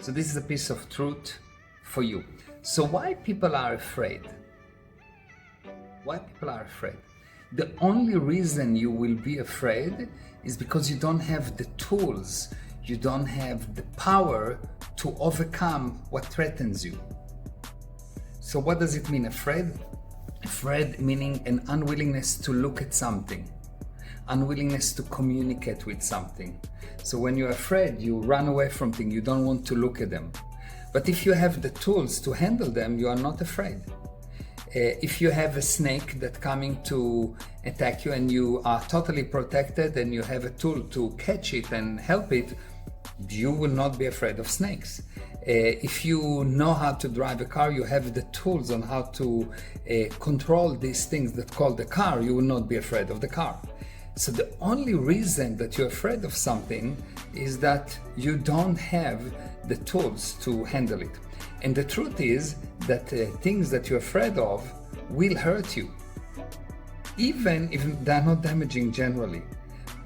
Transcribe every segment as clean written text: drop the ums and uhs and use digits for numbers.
So this is a piece of truth for you. So why people are afraid? Why people are afraid? The only reason you will be afraid is because you don't have the tools, you don't have the power to overcome what threatens you. So what does it mean, afraid? Afraid meaning an unwillingness to look at something, unwillingness to communicate with something. So when you're afraid, you run away from things, you don't want to look at them. But if you have the tools to handle them, you are not afraid. If you have a snake that's coming to attack you and you are totally protected and you have a tool to catch it and help it, you will not be afraid of snakes. If you know how to drive a car, you have the tools on how to control these things that call the car, you will not be afraid of the car. So the only reason that you're afraid of something is that you don't have the tools to handle it. And the truth is that things that you're afraid of will hurt you, even if they're not damaging generally.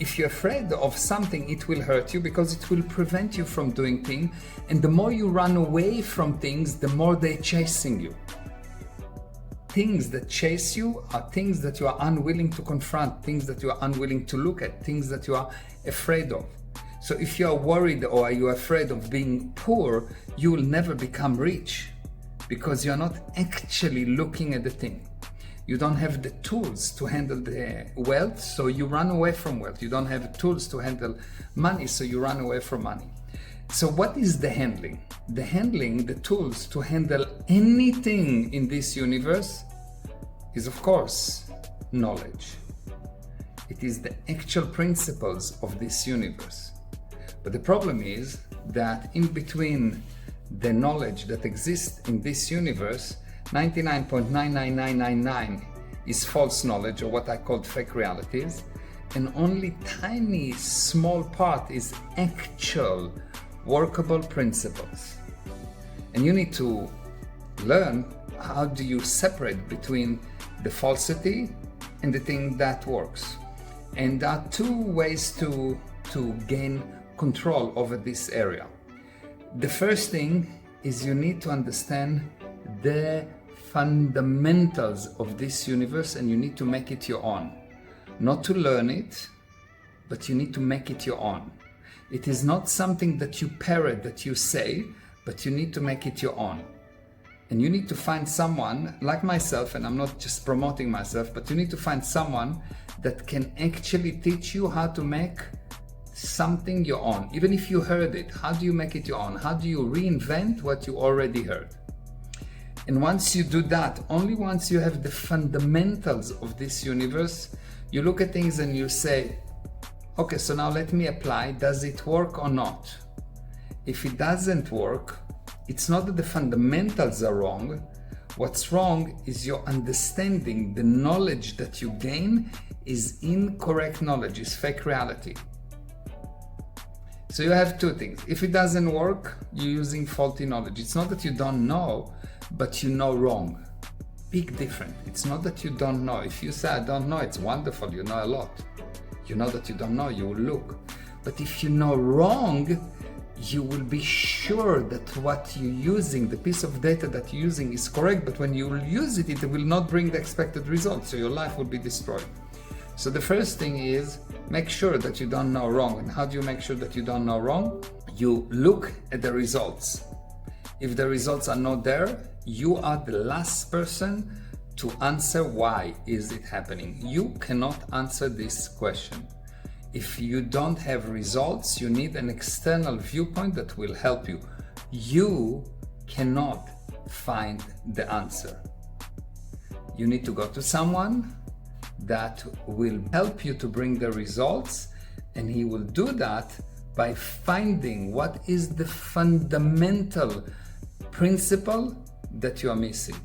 If you're afraid of something, it will hurt you because it will prevent you from doing things. And the more you run away from things, the more they're chasing you. Things that chase you are things that you are unwilling to confront, things that you are unwilling to look at, things that you are afraid of. So if you are worried or you are afraid of being poor, you will never become rich because you're not actually looking at the thing. You don't have the tools to handle the wealth, so you run away from wealth. You don't have tools to handle money, so you run away from money. So what is the handling? The handling, the tools to handle anything in this universe is, of course, knowledge. It is the actual principles of this universe. But the problem is that in between the knowledge that exists in this universe, 99.99999 is false knowledge, or what I call fake realities, and only tiny small part is actual workable principles. And you need to learn how do you separate between the falsity and the thing that works. And there are two ways to gain control over this area. The first thing is you need to understand the fundamentals of this universe, and you need to make it your own. Not to learn it, but you need to make it your own. It is not something that you parrot, that you say, but you need to make it your own. And you need to find someone like myself, and I'm not just promoting myself, but you need to find someone that can actually teach you how to make something your own. Even if you heard it, how do you make it your own? How do you reinvent what you already heard? And once you do that, only once you have the fundamentals of this universe, you look at things and you say, okay, so now let me apply. Does it work or not? If it doesn't work, it's not that the fundamentals are wrong. What's wrong is your understanding. The knowledge that you gain is incorrect knowledge, is fake reality. So you have two things. If it doesn't work, you're using faulty knowledge. It's not that you don't know, but you know wrong. Big difference. It's not that you don't know. If you say, I don't know, it's wonderful, you know a lot. You know that you don't know, you will look. But if you know wrong, you will be sure that what you're using, the piece of data that you're using is correct, but when you will use it, it will not bring the expected results, so your life will be destroyed. So the first thing is, make sure that you don't know wrong. And how do you make sure that you don't know wrong? You look at the results. If the results are not there, you are the last person to answer why is it happening. You cannot answer this question. If you don't have results, you need an external viewpoint that will help you. You cannot find the answer. You need to go to someone that will help you to bring the results, and he will do that by finding what is the fundamental principle that you are missing.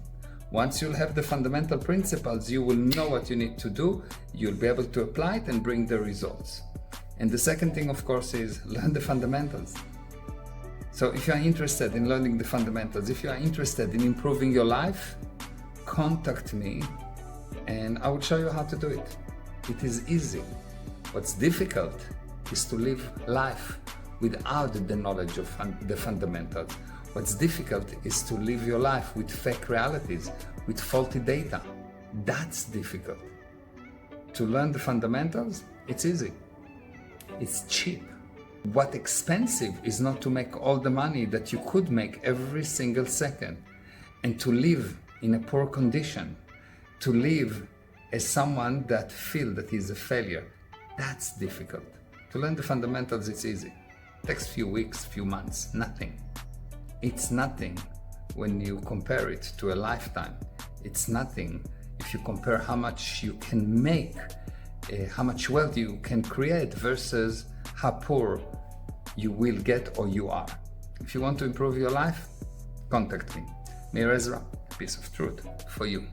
Once you'll have the fundamental principles, you will know what you need to do, you'll be able to apply it and bring the results. And the second thing, of course, is learn the fundamentals. So if you are interested in learning the fundamentals, if you are interested in improving your life, contact me and I will show you how to do it. It is easy. What's difficult is to live life without the knowledge of the fundamentals. What's difficult is to live your life with fake realities, with faulty data. That's difficult. To learn the fundamentals, it's easy. It's cheap. What's expensive is not to make all the money that you could make every single second, and to live in a poor condition, to live as someone that feels that he's a failure. That's difficult. To learn the fundamentals, it's easy. It takes few weeks, few months, nothing. It's nothing when you compare it to a lifetime. It's nothing if you compare how much you can make, how much wealth you can create versus how poor you will get or you are. If you want to improve your life, contact me. Meir Ezra, piece of truth for you.